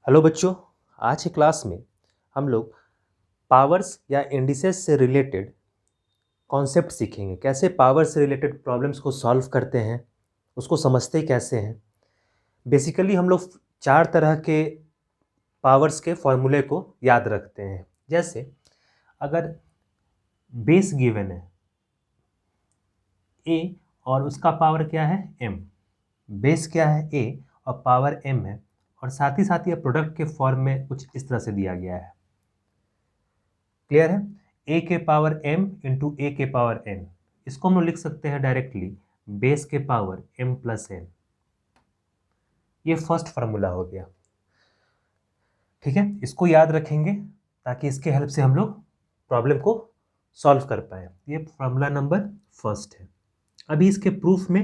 Hello बच्चों, आज की क्लास में हम लोग पावर्स या इंडिसेस से रिलेटेड कॉन्सेप्ट सीखेंगे। कैसे पावर से रिलेटेड प्रॉब्लम्स को सॉल्व करते हैं, उसको समझते कैसे हैं। बेसिकली हम लोग चार तरह के पावर्स के फॉर्मूले को याद रखते हैं। जैसे अगर बेस गिवन है ए और उसका पावर क्या है एम, बेस क्या है ए और पावर एम है, और साथ ही साथ ये प्रोडक्ट के फॉर्म में कुछ इस तरह से दिया गया है। क्लियर है? ए के पावर एम इंटू ए के पावर एन, इसको हम लोग लिख सकते हैं डायरेक्टली बेस के पावर एम प्लस एन। ये फर्स्ट फार्मूला हो गया। ठीक है, इसको याद रखेंगे ताकि इसके हेल्प से हम लोग प्रॉब्लम को सॉल्व कर पाए। ये फार्मूला नंबर फर्स्ट है। अभी इसके प्रूफ में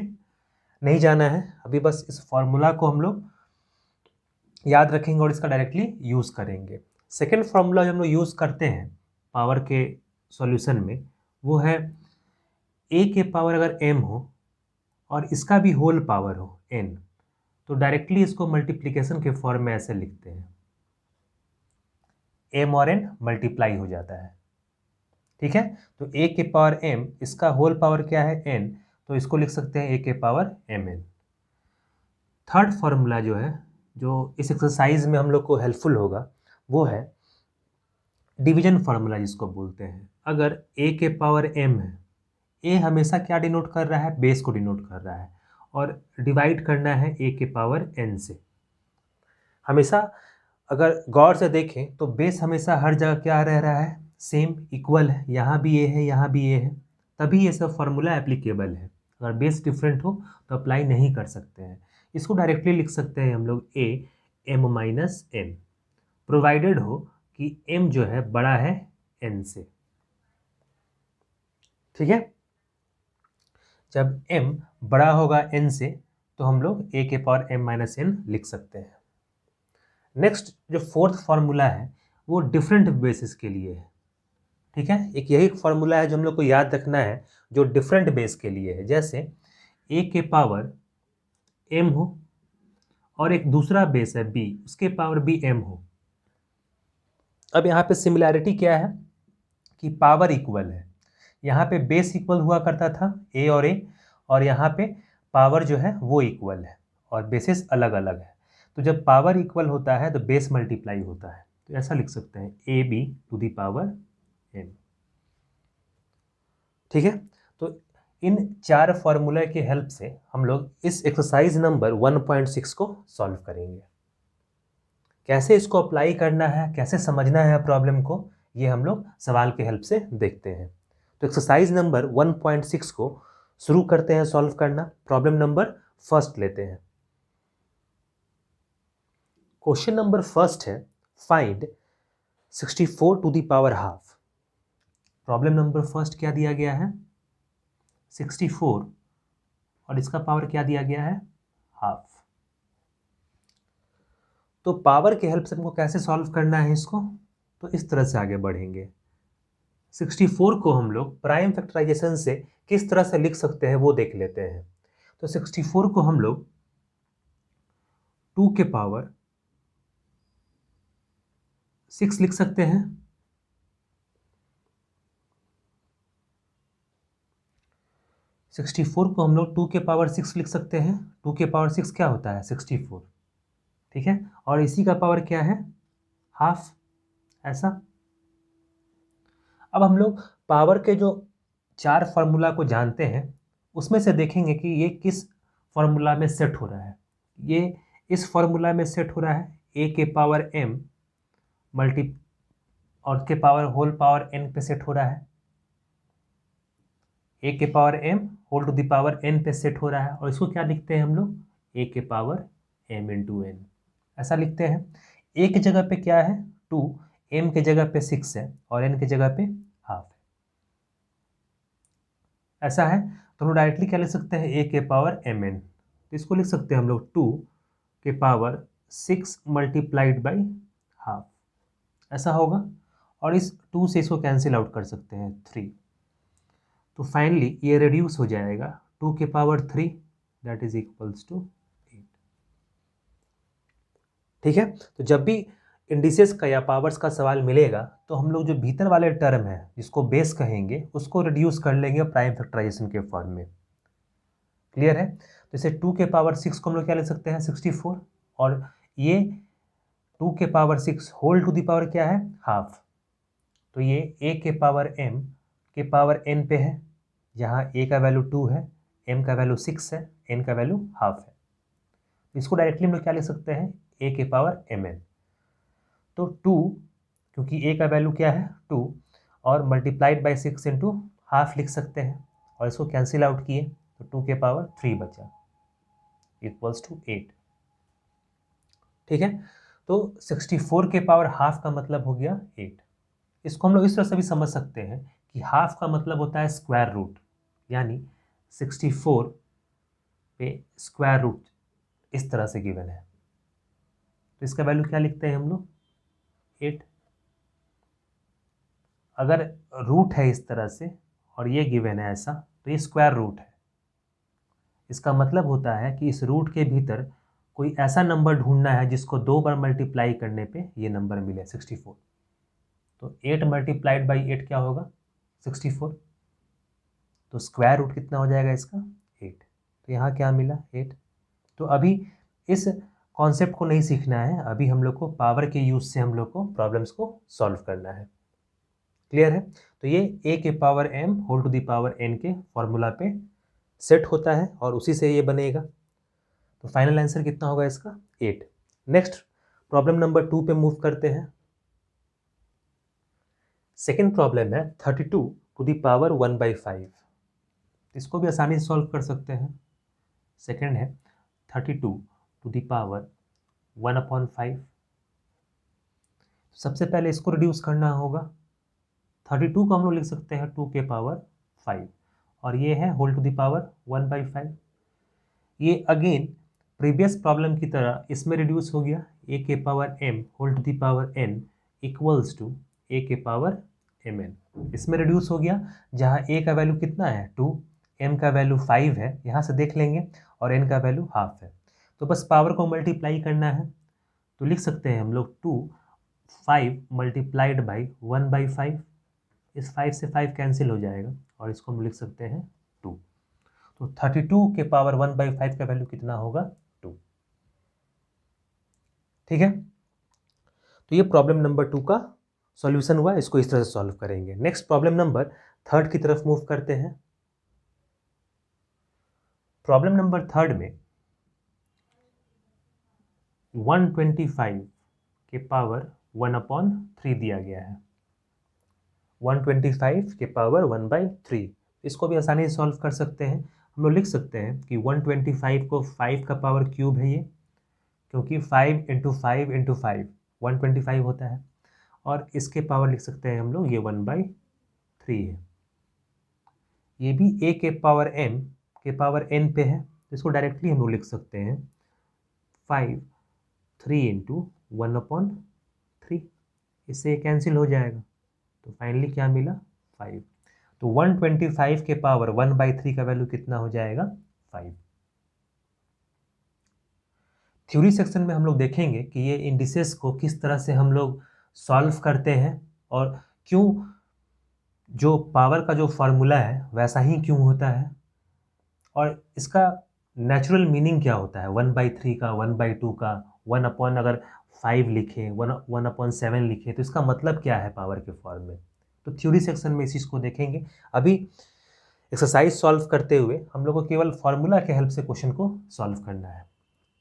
नहीं जाना है, अभी बस इस फार्मूला को हम लोग याद रखेंगे और इसका डायरेक्टली यूज़ करेंगे। सेकेंड फार्मूला जो हम लोग यूज़ करते हैं पावर के सॉल्यूशन में, वो है ए के पावर अगर एम हो और इसका भी होल पावर हो एन, तो डायरेक्टली इसको मल्टीप्लिकेशन के फॉर्म में ऐसे लिखते हैं, एम और एन मल्टीप्लाई हो जाता है। ठीक है, तो ए के पावर एम, इसका होल पावर क्या है एन, तो इसको लिख सकते हैं ए के power m n. Third formula जो है, जो इस एक्सरसाइज में हम लोग को हेल्पफुल होगा, वो है डिवीजन फार्मूला जिसको बोलते हैं। अगर ए के पावर एम है, ए हमेशा क्या डिनोट कर रहा है, बेस को डिनोट कर रहा है, और डिवाइड करना है ए के पावर एन से। हमेशा अगर गौर से देखें तो बेस हमेशा हर जगह क्या रह रहा है, सेम इक्वल है, यहाँ भी ए है यहाँ भी ए है, तभी ये सब फार्मूला एप्लीकेबल है। अगर बेस डिफरेंट हो तो अप्लाई नहीं कर सकते हैं। इसको डायरेक्टली लिख सकते हैं हम लोग a m minus n, provided हो कि एम जो है बड़ा है एन से। ठीक है, जब m बड़ा होगा n से तो हम लोग a के पावर m माइनस एन लिख सकते हैं। नेक्स्ट जो फोर्थ फार्मूला है वो डिफरेंट बेसिस के लिए है। ठीक है, एक यही फार्मूला है जो हम लोग को याद रखना है जो डिफरेंट बेस के लिए है। जैसे a के पावर m हो और एक दूसरा बेस है b, उसके पावर भी m हो। अब यहाँ पे सिमिलैरिटी क्या है कि पावर इक्वल है। यहाँ पे बेस इक्वल हुआ करता था a, और यहाँ पे पावर जो है वो इक्वल है और बेसिस अलग अलग है। तो जब पावर इक्वल होता है तो बेस मल्टीप्लाई होता है, तो ऐसा लिख सकते हैं a b to the power n. ठीक है, तो इन चार फॉर्मूला के हेल्प से हम लोग इस एक्सरसाइज नंबर 1.6 को सॉल्व करेंगे। कैसे इसको अप्लाई करना है, कैसे समझना है प्रॉब्लम को, ये हम लोग सवाल के हेल्प से देखते हैं। तो एक्सरसाइज नंबर 1.6 को शुरू करते हैं सॉल्व करना। प्रॉब्लम नंबर फर्स्ट लेते हैं। क्वेश्चन नंबर फर्स्ट है find 64 to the power half. Problem number first क्या दिया गया है 64, और इसका पावर क्या दिया गया है हाफ। तो पावर के हेल्प से हमको कैसे सॉल्व करना है इसको, तो इस तरह से आगे बढ़ेंगे। 64 को हम लोग प्राइम फैक्टराइजेशन से किस तरह से लिख सकते हैं वो देख लेते हैं। तो 64 को हम लोग 2 के पावर 6 लिख सकते हैं। सिक्सटी फोर को हम लोग 2 के पावर 6 लिख सकते हैं। 2 के पावर 6 क्या होता है 64। ठीक है, और इसी का पावर क्या है हाफ, ऐसा। अब हम लोग पावर के जो चार फार्मूला को जानते हैं उसमें से देखेंगे कि ये किस फार्मूला में सेट हो रहा है। ये इस फार्मूला में सेट हो रहा है ए के पावर एम मल्टी और के पावर होल पावर एन पे सेट हो रहा है। ए के power m whole to the power n पे सेट हो रहा है, और इसको क्या लिखते हैं हम लोग ए के पावर एम इंटू एन, ऐसा लिखते हैं। ए की जगह पे क्या है 2, एम की जगह पे 6 है और एन की जगह पे हाफ है, ऐसा है। तो हम लोग डायरेक्टली क्या लिख सकते हैं ए के पावर एम एन, तो इसको लिख सकते हैं हम लोग 2 के पावर 6 मल्टीप्लाइड बाई हाफ, ऐसा होगा। और इस 2 से इसको कैंसिल आउट कर सकते हैं 3, तो फाइनली ये रिड्यूस हो जाएगा 2 के power 3 that is equals to 8। ठीक है, तो जब भी इंडिसेस का या पावर्स का सवाल मिलेगा तो हम लोग जो भीतर वाले टर्म है जिसको बेस कहेंगे उसको रिड्यूस कर लेंगे प्राइम फैक्टराइजेशन के फॉर्म में। क्लियर है? तो इसे 2 के पावर 6 को हम लोग क्या लिख सकते हैं 64, और ये 2 के power 6 whole to the power क्या है हाफ, तो ये a के पावर m के पावर n पे है, जहाँ a का वैल्यू 2 है, m का वैल्यू 6 है, n का वैल्यू हाफ है। इसको डायरेक्टली हम लोग क्या लिख सकते हैं a के पावर mn। तो 2 क्योंकि a का वैल्यू क्या है 2 और मल्टीप्लाइड बाई 6 इंटू हाफ लिख सकते हैं, और इसको कैंसिल आउट किए तो 2 के पावर 3 बचा इक्वल्स टू 8। ठीक है, तो 64 के पावर हाफ का मतलब हो गया 8। इसको हम लोग इस तरह से भी समझ सकते हैं कि हाफ का मतलब होता है स्क्वायर रूट, यानी 64 पे स्क्वायर रूट इस तरह से गिवन है, तो इसका वैल्यू क्या लिखते हैं हम लोग 8। अगर रूट है इस तरह से और ये गिवन है ऐसा तो ये स्क्वायर रूट है, इसका मतलब होता है कि इस रूट के भीतर कोई ऐसा नंबर ढूंढना है जिसको 2 बार मल्टीप्लाई करने पे ये नंबर मिले 64। तो 8 मल्टीप्लाइड बाई 8 क्या होगा 64, तो स्क्वायर रूट कितना हो जाएगा इसका 8, तो यहाँ क्या मिला 8। तो अभी इस कॉन्सेप्ट को नहीं सीखना है, अभी हम लोग को पावर के यूज से हम लोग को प्रॉब्लम्स को सॉल्व करना है। क्लियर है? तो ये a के power m whole to the power n के फॉर्मूला पे सेट होता है और उसी से ये बनेगा। तो फाइनल आंसर कितना होगा इसका 8। नेक्स्ट प्रॉब्लम नंबर 2 पे मूव करते हैं। सेकेंड प्रॉब्लम है 32 टू द पावर 1/5। इसको भी आसानी से सॉल्व कर सकते हैं। सेकेंड है 32 टू द पावर 1/5। सबसे पहले इसको रिड्यूस करना होगा। 32 को हम लोग लिख सकते हैं 2 के पावर 5 और ये है होल टू द पावर 1/5। ये अगेन प्रीवियस प्रॉब्लम की तरह इसमें रिड्यूस हो गया, a के power m whole to the power n equals to a के पावर mn। इसमें रिड्यूस हो गया, जहाँ a का वैल्यू कितना है 2, m का वैल्यू 5 है, यहाँ से देख लेंगे, और n का वैल्यू हाफ है। तो बस पावर को मल्टीप्लाई करना है, तो लिख सकते हैं हम लोग 2 5 मल्टीप्लाइड बाई 1/5। इस 5 से 5 कैंसिल हो जाएगा और इसको हम लिख सकते हैं 2। तो 32 के पावर 1/5 का वैल्यू कितना होगा 2। ठीक है, तो ये प्रॉब्लम नंबर 2 का सॉल्यूशन हुआ, इसको इस तरह से सॉल्व करेंगे। नेक्स्ट प्रॉब्लम नंबर 3 की तरफ मूव करते हैं। प्रॉब्लम नंबर 3 में 125 के पावर 1/3 दिया गया है। 125 के पावर 1/3, इसको भी आसानी से सॉल्व कर सकते हैं। हम लोग लिख सकते हैं कि 125 को 5 का पावर क्यूब है ये, क्योंकि 5 इंटू 5 इंटू 5 125 होता है, और इसके पावर लिख सकते हैं हम लोग ये 1/3 है। ये भी a के पावर m के पावर n पे है, तो इसको डायरेक्टली हम लोग लिख सकते हैं 5 3 इंटू 1/3, इससे कैंसिल हो जाएगा, तो फाइनली क्या मिला 5। तो 125 के पावर 1/3 का वैल्यू कितना हो जाएगा 5। थ्योरी सेक्शन में हम लोग देखेंगे कि ये इंडिसेस को किस तरह से हम लोग सॉल्व करते हैं, और क्यों जो पावर का जो फार्मूला है वैसा ही क्यों होता है, और इसका नेचुरल मीनिंग क्या होता है 1/3 का, 1/2 का, 1/5 लिखे, 1/7 लिखे, तो इसका मतलब क्या है पावर के फॉर्म में। तो थ्योरी सेक्शन में इस चीज़ को देखेंगे। अभी एक्सरसाइज सॉल्व करते हुए हम लोग को केवल फार्मूला के हेल्प से क्वेश्चन को सॉल्व करना है।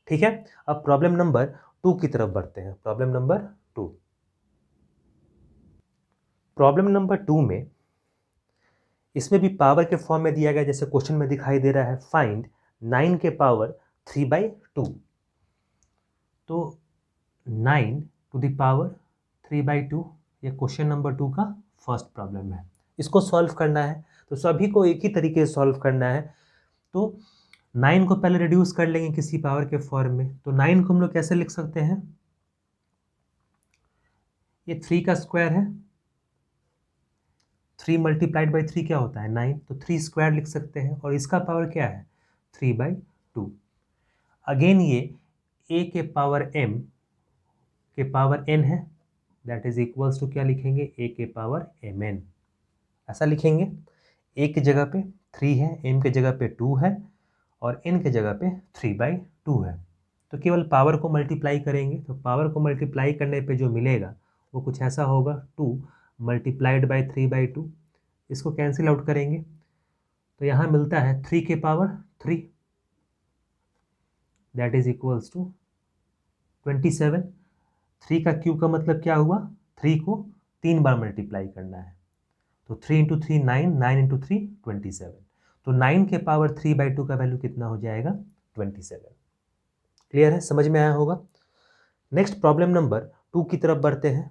ठीक है, अब प्रॉब्लम नंबर 2 की तरफ बढ़ते हैं। प्रॉब्लम नंबर 2, प्रॉब्लम नंबर 2 में इसमें भी पावर के फॉर्म में दिया गया, जैसे क्वेश्चन में दिखाई दे रहा है, फाइंड 9 के पावर 3/2। तो 9 टू द पावर 3/2 ये क्वेश्चन नंबर 2 का फर्स्ट प्रॉब्लम है। इसको सॉल्व करना है, तो सभी को एक ही तरीके से सॉल्व करना है। तो 9 को पहले रिड्यूस कर लेंगे किसी पावर के फॉर्म में, तो 9 को हम लोग कैसे लिख सकते हैं, ये 3 का स्क्वायर है, 3 मल्टीप्लाइड बाई 3 क्या होता है 9, तो 3 स्क्वायर लिख सकते हैं, और इसका पावर क्या है 3/2। अगेन ये a के पावर m के पावर n है, दैट इज इक्वल्स टू क्या लिखेंगे, a के पावर mn, ऐसा लिखेंगे। a की जगह पे 3 है, m की जगह पे 2 है और n की जगह पे 3/2 है। तो केवल पावर को मल्टीप्लाई करेंगे, तो पावर को मल्टीप्लाई करने पे जो मिलेगा वो कुछ ऐसा होगा, 2 मल्टीप्लाइड बाई 3/2। इसको कैंसिल आउट करेंगे तो यहाँ मिलता है 3 के power 3, that is equals to 27। 3 का क्यूब का मतलब क्या हुआ, 3 को 3 बार मल्टीप्लाई करना है, तो 3 इंटू 3 9, 9 इंटू 3 27। तो 9 के पावर 3/2 का वैल्यू कितना हो जाएगा, 27। क्लियर है, समझ में आया होगा। नेक्स्ट प्रॉब्लम नंबर 2 की तरफ बढ़ते हैं।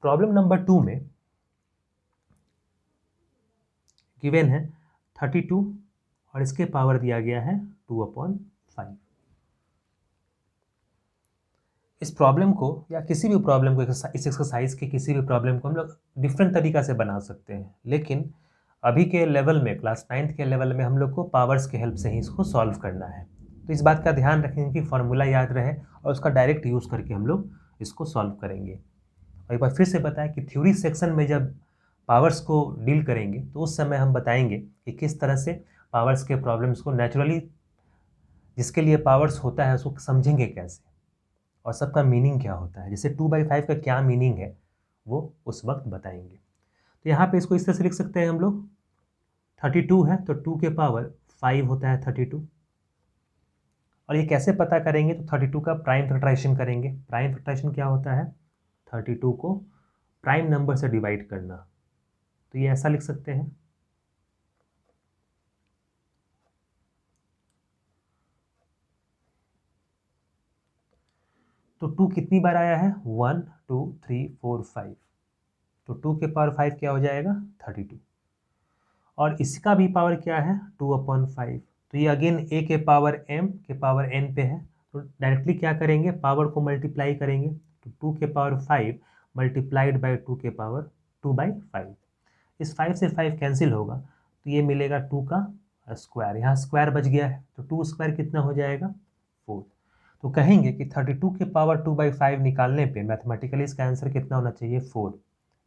प्रॉब्लम नंबर 2 में गिवन है 32 और इसके पावर दिया गया है 2/5। इस प्रॉब्लम को या किसी भी प्रॉब्लम को, इस एक्सरसाइज के किसी भी प्रॉब्लम को हम लोग डिफरेंट तरीका से बना सकते हैं, लेकिन अभी के लेवल में, क्लास 9th के लेवल में हम लोग को पावर्स के हेल्प से ही इसको सॉल्व करना है। तो इस बात का ध्यान रखेंगे कि फॉर्मूला याद रहे और उसका डायरेक्ट यूज़ करके हम लोग इसको सॉल्व करेंगे। और एक बार फिर से बताएं कि थ्योरी सेक्शन में जब पावर्स को डील करेंगे तो उस समय हम बताएंगे कि किस तरह से पावर्स के प्रॉब्लम्स को नेचुरली, जिसके लिए पावर्स होता है उसको समझेंगे कैसे और सबका मीनिंग क्या होता है, जैसे 2/5 का क्या मीनिंग है वो उस वक्त बताएंगे। तो यहाँ पे इसको इस तरह से लिख सकते हैं हम लोग, 32 है तो 2 के पावर 5 होता है 32। और ये कैसे पता करेंगे, तो 32 का प्राइम फैक्टराइजेशन करेंगे। प्राइम फैक्टराइजेशन क्या होता है, 32 को प्राइम नंबर से डिवाइड करना। तो ये ऐसा लिख सकते हैं, तो 2 कितनी बार आया है, 1 2 3 4 5, तो 2 के पावर 5 क्या हो जाएगा, 32। और इसका भी पावर क्या है, 2/5। तो ये अगेन a के पावर m के पावर n पे है, तो डायरेक्टली क्या करेंगे, पावर को मल्टीप्लाई करेंगे। तो 2 के पावर 5 मल्टीप्लाइड बाई 2 के पावर 2/5। इस 5 से 5 कैंसिल होगा तो ये मिलेगा 2 का स्क्वायर, यहाँ स्क्वायर बच गया है तो 2 स्क्वायर कितना हो जाएगा, 4। तो कहेंगे कि 32 के पावर 2/5 निकालने पे मैथमेटिकली इसका आंसर कितना होना चाहिए, 4।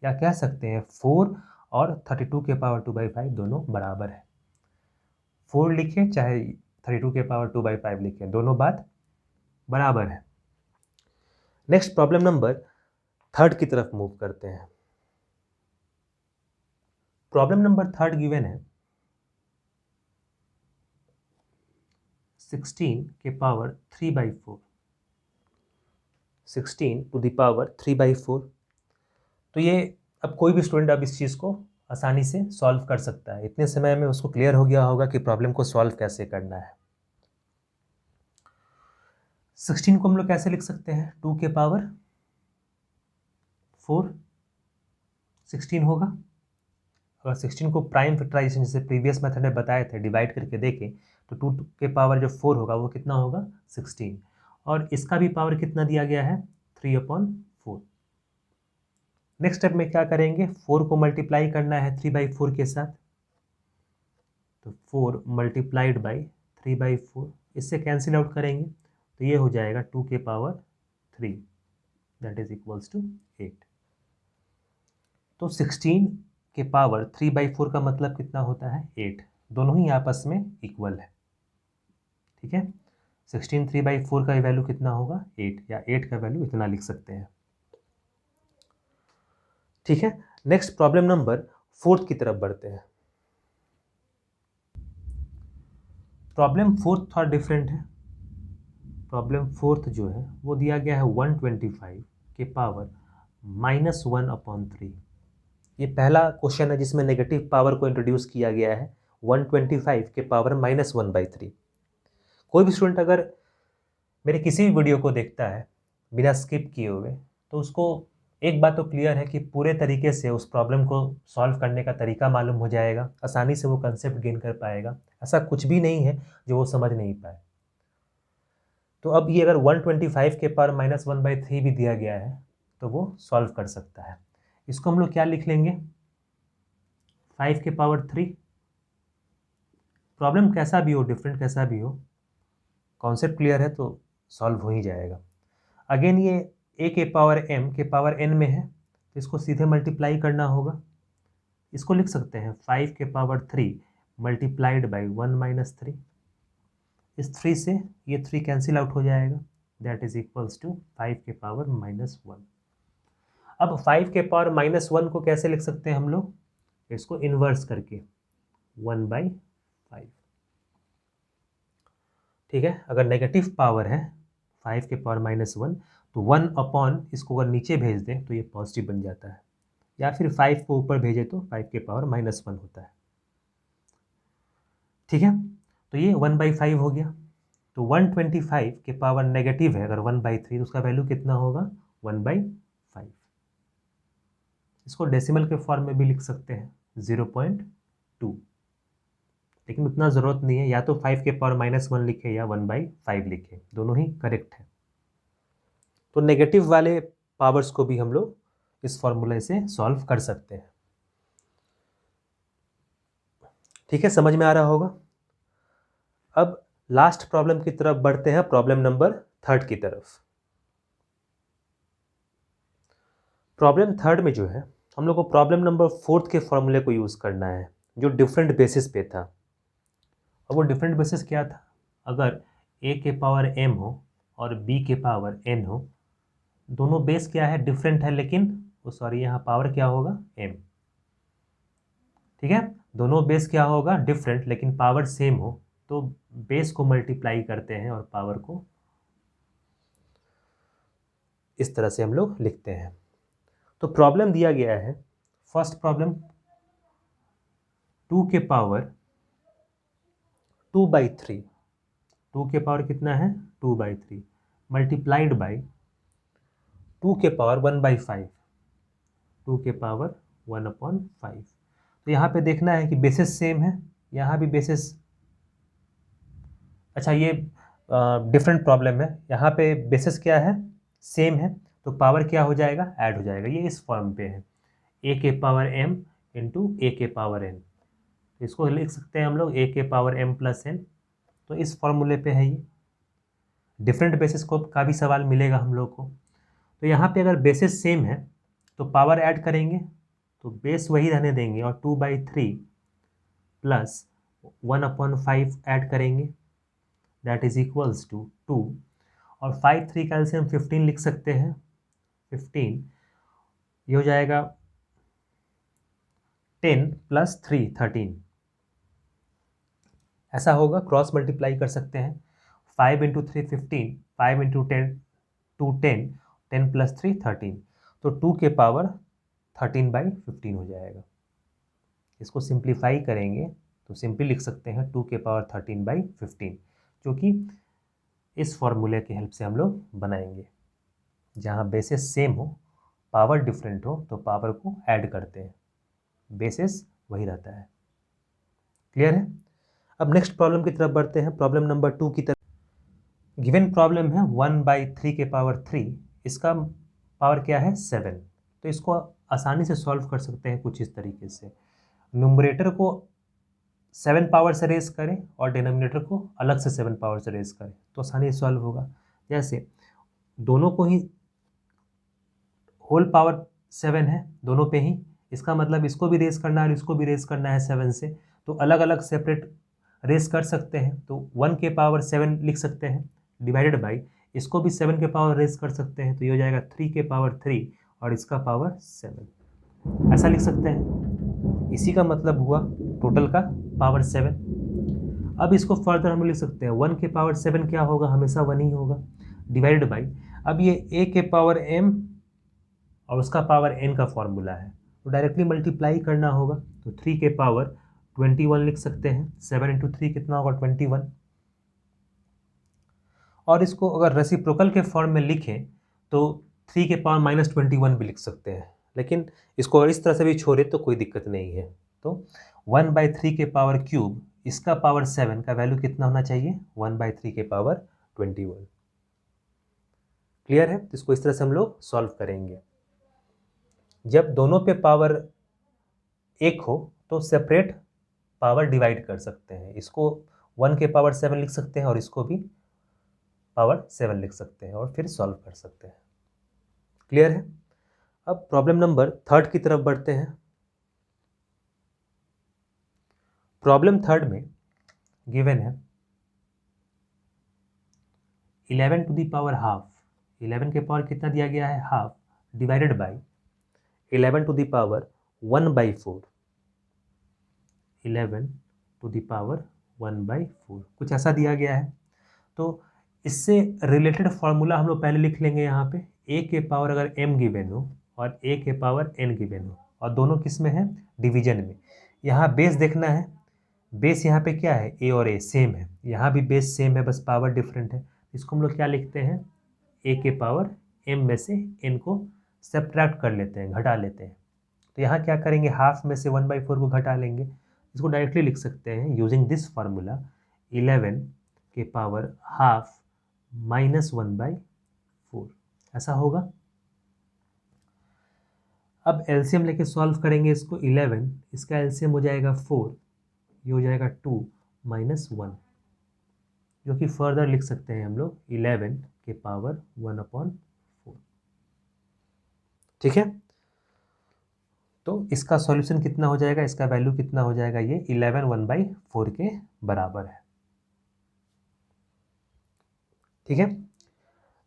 या कह सकते हैं 4 और 32 के पावर 2/5 दोनों बराबर है। 4 लिखें चाहे 32 के पावर 2/5 लिखें, दोनों बात बराबर है। नेक्स्ट प्रॉब्लम नंबर 3 की तरफ मूव करते हैं। प्रॉब्लम नंबर 3 गिवन है 16 के पावर 3/4, 16 टू द पावर 3/4। तो ये अब कोई भी स्टूडेंट अब इस चीज़ को आसानी से सॉल्व कर सकता है। इतने समय में उसको क्लियर हो गया होगा कि प्रॉब्लम को सॉल्व कैसे करना है। 16 को हम लोग कैसे लिख सकते हैं, 2 के पावर 4 16 होगा। अगर 16 को प्राइम फैक्टराइजेशन जैसे प्रीवियस मेथड में बताए थे, डिवाइड करके देखें तो 2 के पावर जो 4 होगा वो कितना होगा, 16। और इसका भी पावर कितना दिया गया है, 3/4। नेक्स्ट स्टेप में क्या करेंगे, 4 को मल्टीप्लाई करना है 3/4 के साथ, तो 4 मल्टीप्लाइड बाई 3/4, इससे कैंसिल आउट करेंगे तो ये हो जाएगा 2 के power 3, that is equals to 8। तो 16 के पावर 3/4 का मतलब कितना होता है, 8। दोनों ही आपस में इक्वल है, ठीक है। 16 3/4 का वैल्यू कितना होगा, 8, या 8 का वैल्यू इतना लिख सकते हैं, ठीक है। नेक्स्ट प्रॉब्लम नंबर 4 की तरफ बढ़ते हैं। प्रॉब्लम 4 थोड़ा डिफरेंट है। प्रॉब्लम 4 जो है वो दिया गया है 125 के पावर -1/3। ये पहला क्वेश्चन है जिसमें नेगेटिव पावर को इंट्रोड्यूस किया गया है, 125 के पावर -1/3। कोई भी स्टूडेंट अगर मेरे किसी भी वीडियो को देखता है बिना स्किप किए हुए तो उसको एक बात तो क्लियर है कि पूरे तरीके से उस प्रॉब्लम को सॉल्व करने का तरीका मालूम हो जाएगा, आसानी से वो कंसेप्ट गेन कर पाएगा। ऐसा कुछ भी नहीं है जो वो समझ नहीं पाए। तो अब ये अगर 125 के पावर -1/3 भी दिया गया है तो वो सॉल्व कर सकता है। इसको हम लोग क्या लिख लेंगे, 5 के पावर 3। प्रॉब्लम कैसा भी हो, डिफरेंट कैसा भी हो, कॉन्सेप्ट क्लियर है तो सॉल्व हो ही जाएगा। अगेन ये a के पावर m के पावर n में है, तो इसको सीधे मल्टीप्लाई करना होगा। इसको लिख सकते हैं 5 के पावर 3 मल्टीप्लाइड बाई 1 माइनस 3। इस 3 से ये 3 कैंसिल आउट हो जाएगा, दैट इज इक्वल्स टू 5 के पावर -1। अब 5 के पावर -1 को कैसे लिख सकते हैं हम लोग? इसको इन्वर्स करके 1/5। ठीक है, अगर नेगेटिव पावर है 5 के पावर -1 तो 1 अपॉन इसको अगर नीचे भेज दें तो ये पॉजिटिव बन जाता है, या फिर 5 को ऊपर भेजे तो 5 के पावर -1 होता है। ठीक है, तो ये 1/5 हो गया। तो 125 के पावर नेगेटिव है अगर 1/3 तो उसका वैल्यू कितना होगा? 1/5। इसको डेसिमल के फॉर्म में भी लिख सकते हैं 0.2, लेकिन उतना ज़रूरत नहीं है, या तो 5 के पावर -1 लिखे या 1/5 लिखे, दोनों ही करेक्ट है। तो नेगेटिव वाले पावर्स को भी हम लोग इस फॉर्मूले से सॉल्व कर सकते हैं। ठीक है, समझ में आ रहा होगा। अब लास्ट प्रॉब्लम की तरफ बढ़ते हैं, प्रॉब्लम नंबर 3 की तरफ। प्रॉब्लम 3 में जो है हम लोग को प्रॉब्लम नंबर 4 के फॉर्मूले को यूज़ करना है, जो डिफरेंट बेसिस पे था। और वो डिफरेंट बेसिस क्या था? अगर a के पावर m हो और b के पावर n हो, दोनों बेस क्या है? डिफरेंट है, लेकिन वो सॉरी यहाँ पावर क्या होगा? m। ठीक है, दोनों बेस क्या होगा? डिफरेंट, लेकिन पावर सेम हो, तो बेस को मल्टीप्लाई करते हैं और पावर को इस तरह से हम लोग लिखते हैं। तो प्रॉब्लम दिया गया है, फर्स्ट प्रॉब्लम 2 के पावर 2/3, 2 के पावर कितना है? 2/3 मल्टीप्लाइड बाई 2 के पावर 1/5, 2 के पावर 1/5। तो यहाँ पे देखना है कि बेसिस सेम है, यहाँ भी बेसिस, अच्छा ये डिफरेंट प्रॉब्लम है, यहाँ पे बेसिस क्या है? सेम है, तो पावर क्या हो जाएगा? ऐड हो जाएगा। ये इस फॉर्म पे है a के पावर m इंटू a के पावर n, तो इसको लिख सकते हैं हम लोग a के पावर m प्लस n। तो इस फॉर्मूले पे है ये। डिफरेंट बेसिस को का भी सवाल मिलेगा हम लोग को, तो यहाँ पे अगर बेसिस सेम है तो पावर ऐड करेंगे, तो बेस वही रहने देंगे और 2/3 प्लस 1/5 ऐड करेंगे, दैट इज इक्वल्स टू 2। और 5 3 का एलसीएम 15 लिख सकते हैं, 15 ये हो जाएगा 10 प्लस 3 13, ऐसा होगा। क्रॉस मल्टीप्लाई कर सकते हैं, 5 इंटू 3 15, 5 इंटू 10 2 10, 10 प्लस 3 13, तो 2 के पावर 13/15 हो जाएगा। इसको सिंप्लीफाई करेंगे तो सिंपली लिख सकते हैं 2 के पावर 13/15, जो कि इस फॉर्मूले की हेल्प से हम लोग बनाएंगे। जहाँ बेसिस सेम हो, पावर डिफरेंट हो, तो पावर को ऐड करते हैं, बेसिस वही रहता है। क्लियर है? अब नेक्स्ट प्रॉब्लम की तरफ बढ़ते हैं, प्रॉब्लम नंबर 2 की तरफ। गिवन प्रॉब्लम है 1/3 के पावर 3, इसका पावर क्या है? 7। तो इसको आसानी से सॉल्व कर सकते हैं कुछ इस तरीके से, न्यूमरेटर को 7 पावर से रेज करें और डिनोमिनेटर को अलग से 7 पावर से रेज करें, तो आसानी से सॉल्व होगा। जैसे दोनों को ही होल पावर 7 है दोनों पे ही, इसका मतलब इसको भी रेज करना है और इसको भी रेज करना है 7 से, तो अलग अलग सेपरेट रेज कर सकते हैं। तो 1 के पावर 7 लिख सकते हैं डिवाइडेड बाई, इसको भी 7 के पावर रेज कर सकते हैं, तो ये हो जाएगा 3 के पावर 3 और इसका पावर 7, ऐसा लिख सकते हैं। इसी का मतलब हुआ टोटल का पावर 7। अब इसको फर्दर हम लिख सकते हैं 1 के पावर 7 क्या होगा? हमेशा 1 ही होगा, डिवाइडेड बाई, अब ये a के पावर m और उसका पावर n का फॉर्मूला है, तो डायरेक्टली मल्टीप्लाई करना होगा, तो 3 के पावर 21 लिख सकते हैं, 7 इंटू 3 कितना होगा? 21। और इसको अगर रेसिप्रोकल के फॉर्म में लिखें तो 3 के पावर -21 भी लिख सकते हैं, लेकिन इसको अगर इस तरह से भी छोड़े तो कोई दिक्कत नहीं है। तो 1/3 के पावर क्यूब, इसका पावर 7 का वैल्यू कितना होना चाहिए? 1/3 के पावर 21। क्लियर है? तो इसको इस तरह से हम लोग सॉल्व करेंगे। जब दोनों पे पावर एक हो तो सेपरेट पावर डिवाइड कर सकते हैं, इसको 1 के पावर 7 लिख सकते हैं और इसको भी पावर 7 लिख सकते हैं और फिर सॉल्व कर सकते हैं। क्लियर है? अब प्रॉब्लम नंबर 3 की तरफ बढ़ते हैं। प्रॉब्लम 3 में गिवन है 11 टू द पावर हाफ, 11 के पावर कितना दिया गया है, half, divided by 11 to the power 1/4, 11 to the power 1/4 कुछ ऐसा दिया गया है। तो इससे रिलेटेड फॉर्मूला हम लोग पहले लिख लेंगे। यहाँ पे a के पावर अगर m गिवन हो और a के पावर n गिवन हो और दोनों किस में है, डिवीजन में। यहाँ बेस देखना है, बेस यहाँ पे क्या है, a और a सेम है, यहाँ भी बेस सेम है, बस पावर डिफरेंट है। इसको हम लोग क्या लिखते हैं, a के पावर m में से n को सब्ट्रैक्ट कर लेते हैं, घटा लेते हैं। तो यहाँ क्या करेंगे, हाफ में से 1/4 को घटा लेंगे। इसको डायरेक्टली लिख सकते हैं यूजिंग दिस फार्मूला, 11 के पावर हाफ माइनस 1/4 ऐसा होगा। अब एलसीएम लेके सॉल्व करेंगे इसको, 11 इसका एलसीएम हो जाएगा 4, ये हो जाएगा 2 माइनस 1, जो कि फर्दर लिख सकते हैं हम लोग 11 के पावर 1/4। ठीक है, तो इसका सॉल्यूशन कितना हो जाएगा, इसका वैल्यू कितना हो जाएगा, ये 11 1/4 के बराबर है। ठीक है,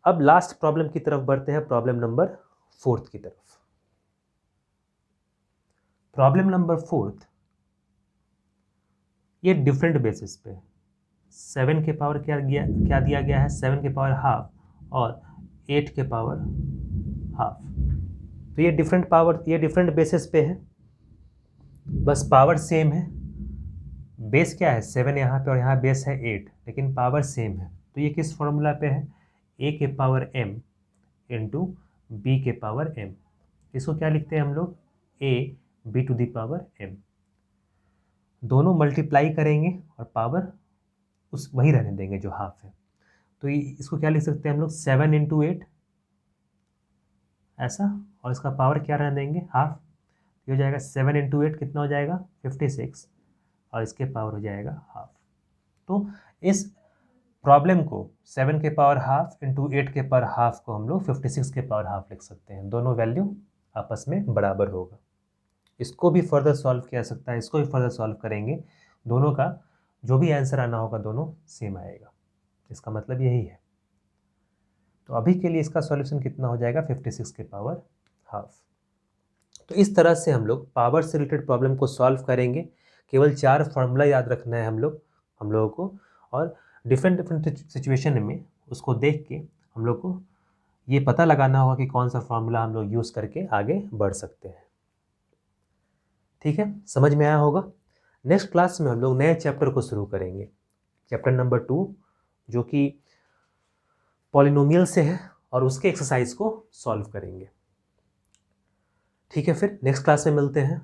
अब लास्ट प्रॉब्लम की तरफ बढ़ते हैं, प्रॉब्लम नंबर 4 की तरफ। प्रॉब्लम नंबर 4 ये डिफरेंट बेसिस पे 7 के पावर क्या दिया गया है, 7 के पावर हाफ और 8 के पावर हाफ। तो ये डिफरेंट पावर, ये डिफरेंट बेसिस पे है, बस पावर सेम है। बेस क्या है 7 यहाँ पे और यहाँ बेस है 8, लेकिन पावर सेम है। तो ये किस फॉर्मूला पे है, a के पावर m इंटू बी के पावर m। इसको क्या लिखते हैं हम लोग, a b to the power m। दोनों मल्टीप्लाई करेंगे और पावर उस वही रहने देंगे जो हाफ है। तो इसको क्या लिख सकते हैं हम लोग, 7 इंटू 8 ऐसा, और इसका पावर क्या रहने देंगे, हाफ। ये हो जाएगा 7 इंटू 8 कितना हो जाएगा, 56, और इसके पावर हो जाएगा हाफ। तो इस प्रॉब्लम को 7 के पावर हाफ इंटू 8 के पावर हाफ को हम लोग 56 के पावर हाफ लिख सकते हैं। दोनों वैल्यू आपस में बराबर होगा। इसको भी फर्दर सॉल्व किया जा सकता है, इसको भी फर्दर सॉल्व करेंगे, दोनों का जो भी आंसर आना होगा दोनों सेम आएगा। इसका मतलब यही है। तो अभी के लिए इसका सॉल्यूशन कितना हो जाएगा, 56 के पावर हाफ। तो इस तरह से हम लोग पावर से रिलेटेड प्रॉब्लम को सॉल्व करेंगे। केवल 4 फार्मूला याद रखना है हम लोगों को, और डिफरेंट सिचुएशन में उसको देख के हम लोग को ये पता लगाना होगा कि कौन सा फार्मूला हम लोग यूज़ करके आगे बढ़ सकते हैं। ठीक है, समझ में आया होगा। नेक्स्ट क्लास में हम लोग नए चैप्टर को शुरू करेंगे, चैप्टर नंबर 2, जो कि पॉलिनोमियल से है, और उसके एक्सरसाइज को सॉल्व करेंगे। ठीक है, फिर नेक्स्ट क्लास में मिलते हैं।